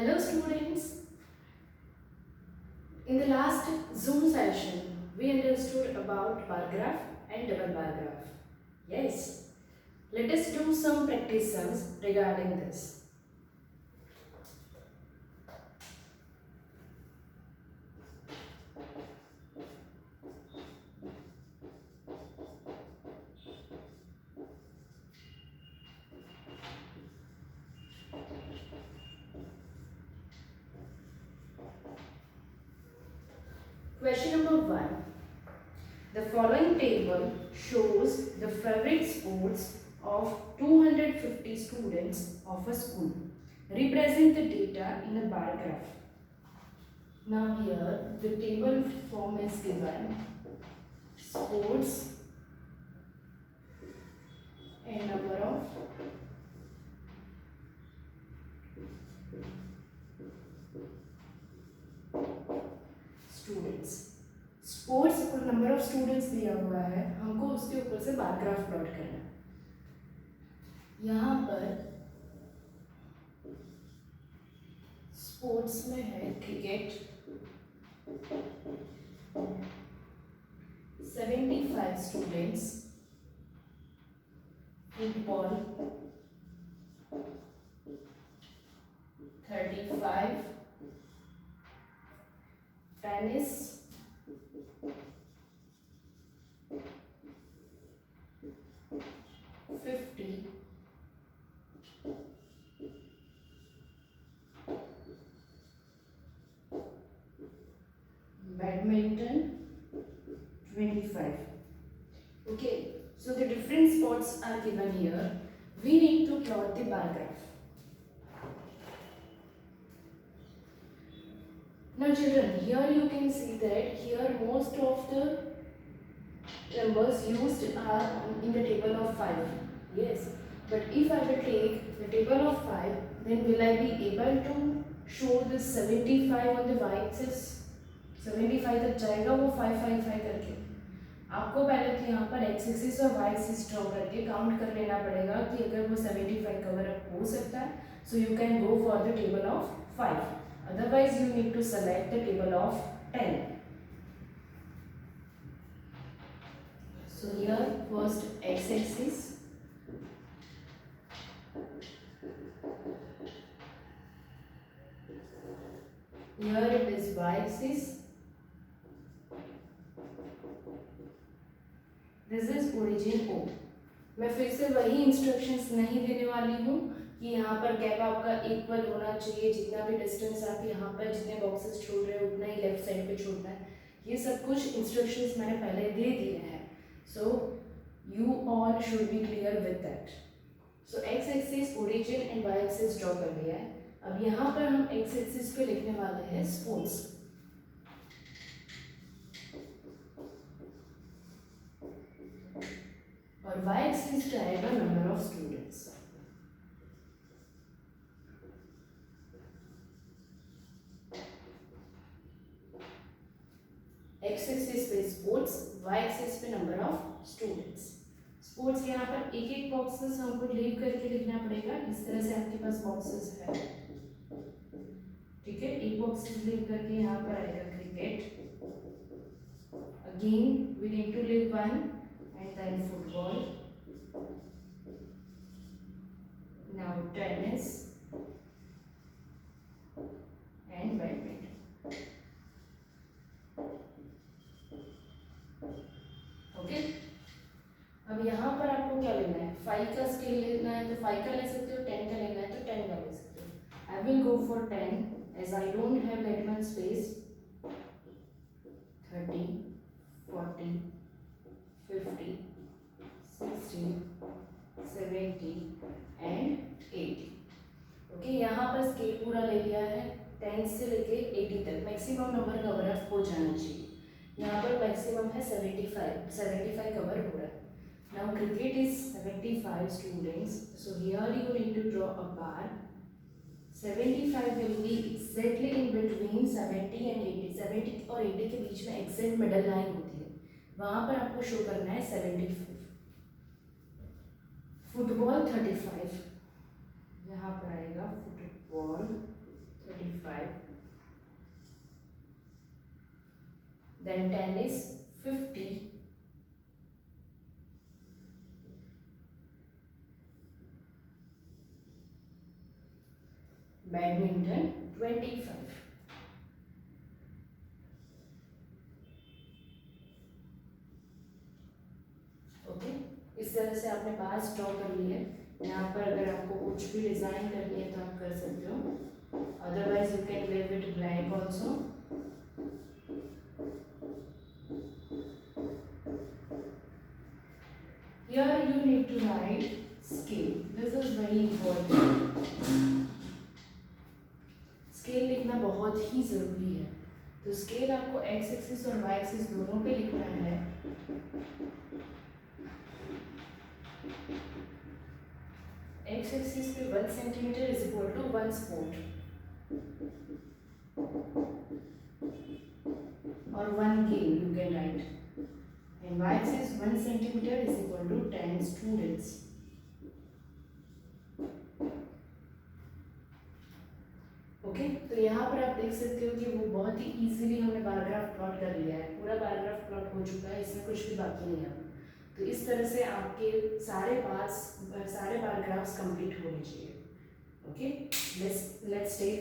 Hello students. In the last Zoom session, we understood about bar graph and double bar graph. Yes. Let us do some practice sums regarding this. Question number 1. The following table shows the favorite sports of 250 students of a school. Represent the data in a bar graph. Now here the table form is given. Sports and number of students. Sports और number of students दिया हुआ है, हमको उसके ऊपर से bar graph plot करना है. यहाँ पर स्पोर्ट्स में है cricket 75 students, football 35, tennis 50, badminton 25. Okay, so the different sports are given here. We need to plot the bar graph. Now children, here you can see that here most of the numbers used are in the table of 5. Yes, but if I will take the table of 5, then will I be able to show this 75 on the y-axis? 75 तक जाएगा वो 555 करके. आपको पहले तो यहाँ पर x axis और y एक्सिस ड्रॉ करके काउंट कर लेना पड़ेगा कि अगर वो 75 कवर अप हो सकता है, so you can go for the table of 5. Otherwise you need to select the table of 10. So here first x axis, here it is y axis, this is origin O. मैं फिर से वही instructions नहीं देने वाली हूँ कि यहाँ पर गैप आपका इक्वल होना चाहिए, जितना भी डिस्टेंस आप यहाँ पर जितने बॉक्सेस छोड़ रहे हो उतना ही लेफ्ट साइड पे छोड़ना है. ये सब कुछ इंस्ट्रक्शंस मैंने पहले दे दिए हैं. So you all should be clear with that. So x axis origin and y axis draw कर लिया है. अब यहाँ पर हम x axis पे लिखने वाले हैं स्पोर्ट्स. और y axis पे आएगा number of students. x axis पे स्पोर्ट्स, y एक्सिस पे नंबर ऑफ स्टूडेंट्स. स्पोर्ट्स यहाँ पर एक एक बॉक्सेस हमको लीव करके लिखना पड़ेगा. इस तरह से आपके पास बॉक्सेस है, ठीक है. एक बॉक्सेस लीव करके यहाँ पर आएगा cricket. Again we need to leave one and then football. Now tennis and badminton. Okay, अब यहाँ पर आपको क्या लेना है? 5 का स्केल लेना है तो 5 का ले सकते हो, 10 का लेना है तो 10 का ले सकते हो. I will go for 10 as I don't have that much space. 30, 40, 50, 60, 70 and 80. Okay, यहाँ पर स्केल पूरा ले लिया है. 10 से लेके 80 तक मैक्सिमम नंबर कवर अप हो जाना चाहिए. यहाँ पर मैक्सिमम है 75 कवर हो रहा है. Now cricket is 75 students, so here you need to draw a bar. 75 will be exactly in between 70 and 80. 70 और 80 के बीच में exact middle line होती है, वहाँ पर आपको शो करना है 75. फुटबॉल 35, यहाँ पर आएगा football 35, then 10 is 50, badminton 25। Okay, इस तरह से आपने बार्स ड्रॉ कर लिए। यहाँ पर अगर आपको कुछ भी डिजाइन करनी है तो आप कर सकते हो, otherwise you can live it blank also. Here you need to write scale. This is very important. Scale लिखना बहुत ही जरूरी है। तो स्केल आपको एक्स एक्सिस और वाई एक्सिस दोनों पे लिखना है। एक्स एक्सिस पे 1 centimetre is equal to 1 sport और 1 game you can write, and Y axis 1 centimetre is equal to 10 students. Okay, तो यहाँ पर आप देख सकते हो कि वो बहुत ही इजीली हमने बार ग्राफ प्लॉट कर लिया है। पूरा बार ग्राफ प्लॉट हो चुका है, इसमें कुछ भी बाकी नहीं है। तो इस तरह से आपके सारे बार ग्राफ्स कंप्लीट होने चाहिए। Okay, let's take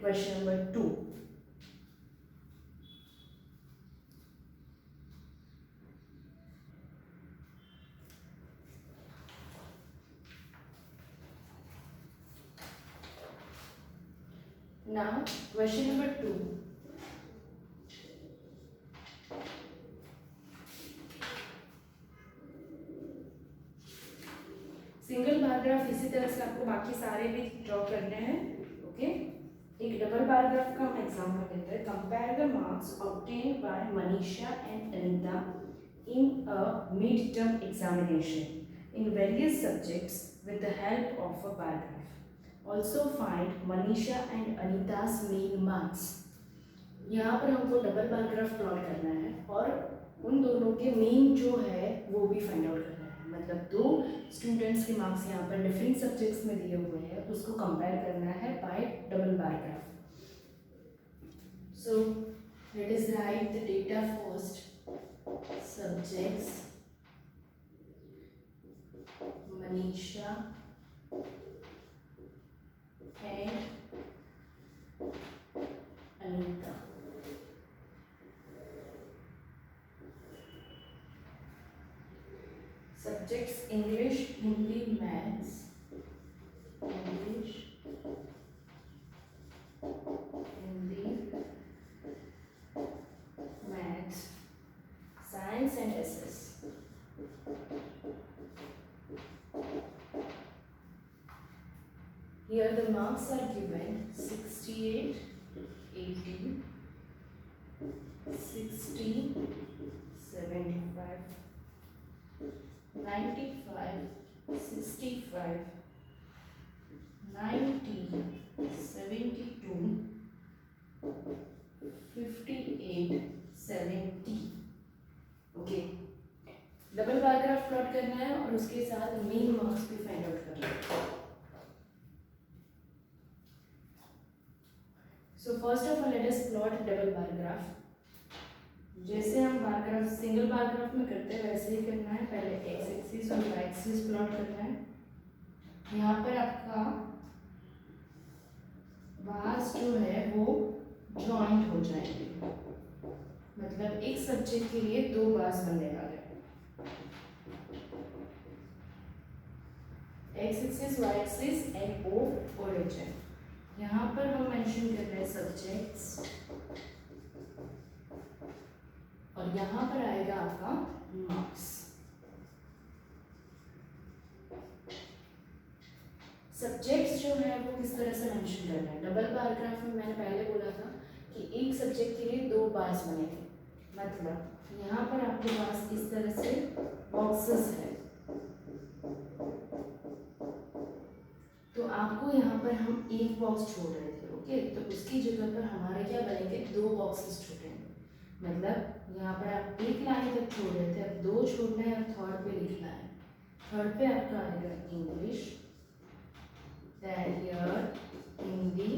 question number 2। Now, question number 2. Single bar graph इसी तरह से आपको बाकी सारे भी ड्रॉ करने हैं। ओके, एक डबल बार ग्राफ का हम एग्जाम्पल लेते हैं। Compare the marks obtained by Manisha and Anita in a mid term examination in various subjects with the help of a bar graph. Also find Manisha and Anita's mean marks. यहाँ पर हमको double bar graph plot करना है और उन दोनों के mean जो है वो भी फाइंड आउट करना है। मतलब दो स्टूडेंट्स के मार्क्स यहाँ पर डिफरेंट सब्जेक्ट्स में दिए हुए हैं, उसको कंपेयर करना है bye double bar graph. So let us right the data first. Subjects Manisha and Anita. Subjects English, Hindi, Maths. English, Hindi, Maths, Science and SS. Here the marks are given 68, 80, 60, 75, 95, 65, 90, 72, 58, 70। Okay, double bar graph plot करना है और उसके साथ main marks भी find out करना है। So first of all let us plot double bar graph। जैसे हम bar graph single bar graph में करते हैं वैसे ही करना है। पहले एक्स एक्सिस और वाई एक्सिस प्लॉट करना है। यहाँ पर आपका बार्स जो है वो जॉइंट हो जाएंगे, मतलब एक सब्जेक्ट के लिए दो बार्स बनने वाले हैं। X axis Y axis and O और एच है। यहाँ पर हम मेंशन कर रहे हैं सब्जेक्ट्स और यहाँ पर आएगा आपका मार्क्स। सब्जेक्ट्स जो है वो किस तरह से मेंशन करना है। डबल बार ग्राफ में मैंने पहले बोला था कि एक सब्जेक्ट के लिए दो बार्स बनेंगे, मतलब यहाँ पर आपके पास इस तरह से बॉक्सेस है। तो आपको यहाँ पर हम एक बॉक्स छोड़ रहे थे। ओके, तो उसकी जगह पर हमारे क्या बनेंगे, दो बॉक्सेस छोड़ेंगे। मतलब यहाँ पर आप एक लाइन तक छोड़ रहे थे, अब दो छोड़ना है और थर्ड पे लिखना है। थर्ड पे आपका आएगा इंग्लिश, then here हिंदी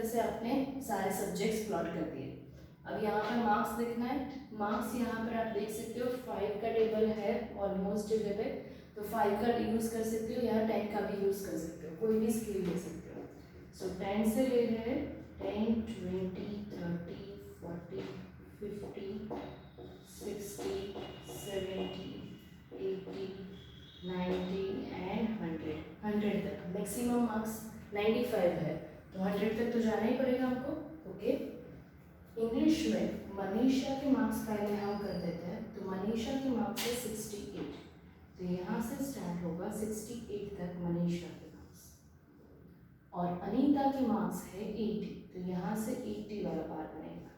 से आपने सारे सब्जेक्ट्स प्लॉट कर दिए। अब यहाँ पर मार्क्स लिखना है। मार्क्स यहाँ पर आप देख सकते हो 5 का टेबल है ऑलमोस्ट टेबल, तो 5 का यूज़ कर सकते हो या 10 का भी यूज़ कर सकते हो, कोई भी स्केल ले सकते हो। सो 10 से ले रहे हैं 10, 20, 30, 40, 50, 60, 70, 80, 90 एंड 100 तक। मैक्सिमम मार्क्स 95 है, तो 100 तक तो जाना ही पड़ेगा हमको। ओके, इंग्लिश में मनीषा के मार्क्स पहले हम कर देते हैं। तो मनीषा के मार्क्स है 68, तो यहाँ से स्टार्ट होगा 68 तक मनीषा के मार्क्स। और अनीता के मार्क्स है 80, तो यहाँ से 80 वाला पार बनेगा।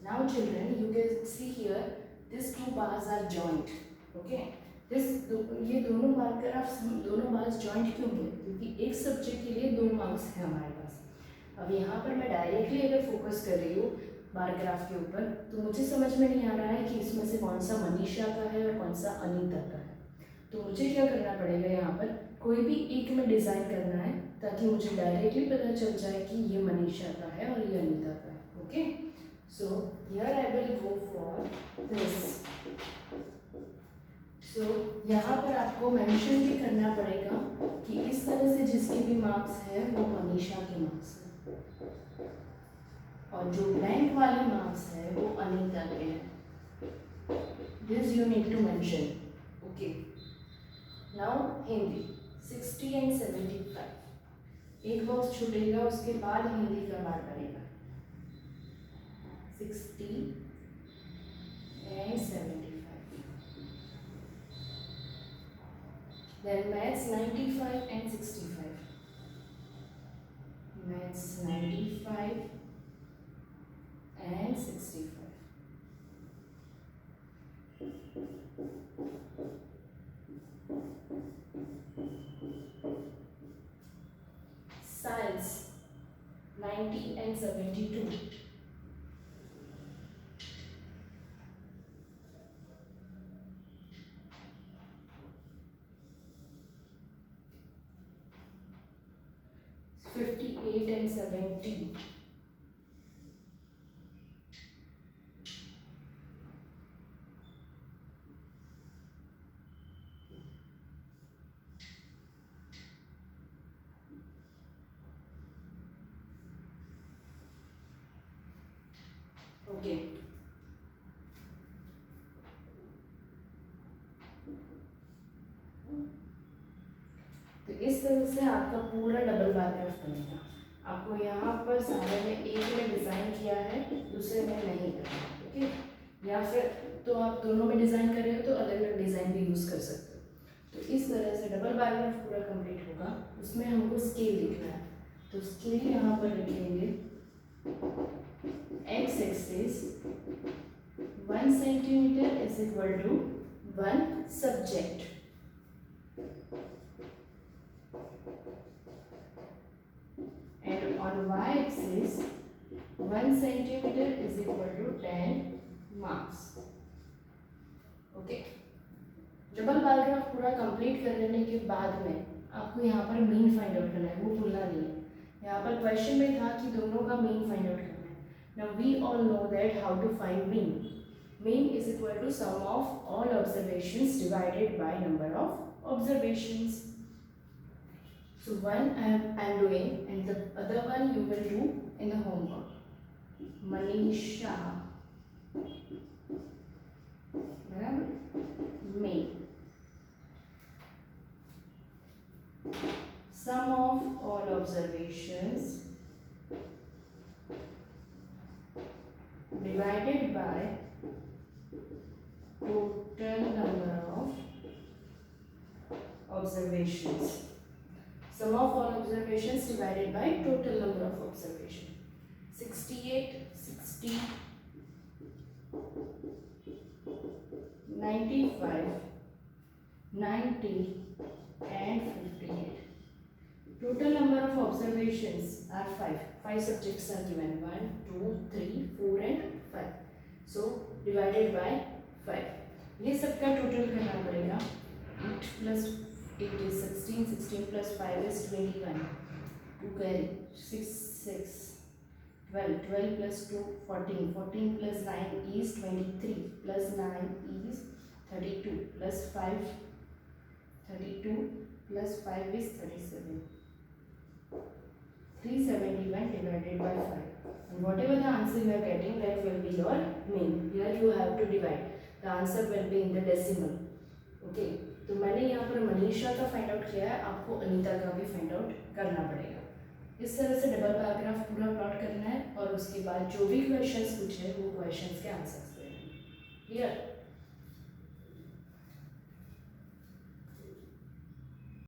Now children, you can see here this 2 bars are joint. Okay, ये दोनों मार्कर आप दोनों बार्स जॉइंट क्यों हुए? क्योंकि एक सब्जेक्ट के लिए 2 मार्क्स है हमारे पास। अब यहाँ पर मैं डायरेक्टली अगर फोकस कर रही हूँ बार ग्राफ के ऊपर, तो मुझे समझ में नहीं आ रहा है कि इसमें से कौन सा मनीषा का है और कौन सा अनीता का है। तो मुझे क्या करना पड़ेगा, यहाँ पर कोई भी एक में डिज़ाइन करना है ताकि मुझे डायरेक्टली पता चल जाए कि ये मनीषा का है और ये अनीता का है। Okay, so here I will go for this. So यहाँ पर आपको मेंशन भी करना पड़ेगा कि इस तरह से जिसके भी मार्क्स है वो मनीषा के मार्क्स है, और जो ब्लैंक वाले मार्क्स है वो अनीता के हैं। This you need to mention. Okay, now Hindi 60 and 75, एक बॉक्स छूटेगा, उसके बाद हिंदी का बार करेगा 60 and 75। Then maths 95 and 65. Maths 95 and 65. Science 90 and 72. (58 and 70). Okay, तो इस तरह से आपका पूरा डबल बार ग्राफ बनेगा। आपको यहाँ पर सारे में एक में डिज़ाइन किया है, दूसरे में नहीं करना। ओके, या फिर तो आप दोनों में डिज़ाइन कर रहे हो तो अलग अलग डिज़ाइन भी यूज़ कर सकते हो। तो इस तरह से डबल बार ग्राफ पूरा कंप्लीट होगा। उसमें हमको स्केल लिखना है, तो स्केल यहाँ पर लिखेंगे x axis 1 centimetre is equal to 1 subject, and on y-axis 1 centimeter is equal to 10 marks. Okay, double bar graph पूरा कंप्लीट कर लेने के बाद में आपको यहाँ पर मीन फाइंड आउट करना है, वो भूलना नहीं है। यहाँ पर क्वेश्चन में था कि दोनों का मीन फाइंड आउट करना है। Now we all know that how to find mean. Mean is equal to sum of all observations divided by number of observations. So one I am doing, and the other one you will do in the homework. Manisha, May. Sum of all observations divided by total number of observations. Sum of all observations divided by total number of observations. 68, 60, 95, 90 and 58. Total number of observations are 5. 5 subjects are given. 1, 2, 3, 4 and 5. So divided by 5. ये सबका total करना पड़ेगा। 8 plus 8 is 16, 16 plus 5 is 21. 2 carry 6 6 12 12 plus 2 14 14 plus 9 is 23 plus 9 is 32 plus 5 32 plus 5 is 37 371 divided by 5 and whatever the answer you are getting that will be your mean. Here you have to divide, the answer will be in the decimal. Okay तो मैंने यहाँ पर मनीषा का find out किया है, आपको अनीता का भी फाइंड आउट करना पड़ेगा। इस तरह से डबल पैराग्राफ पूरा प्लॉट करना है और उसके बाद जो भी क्वेश्चंस पूछे वो क्वेश्चंस के आंसर्स देने हैं। क्लियर?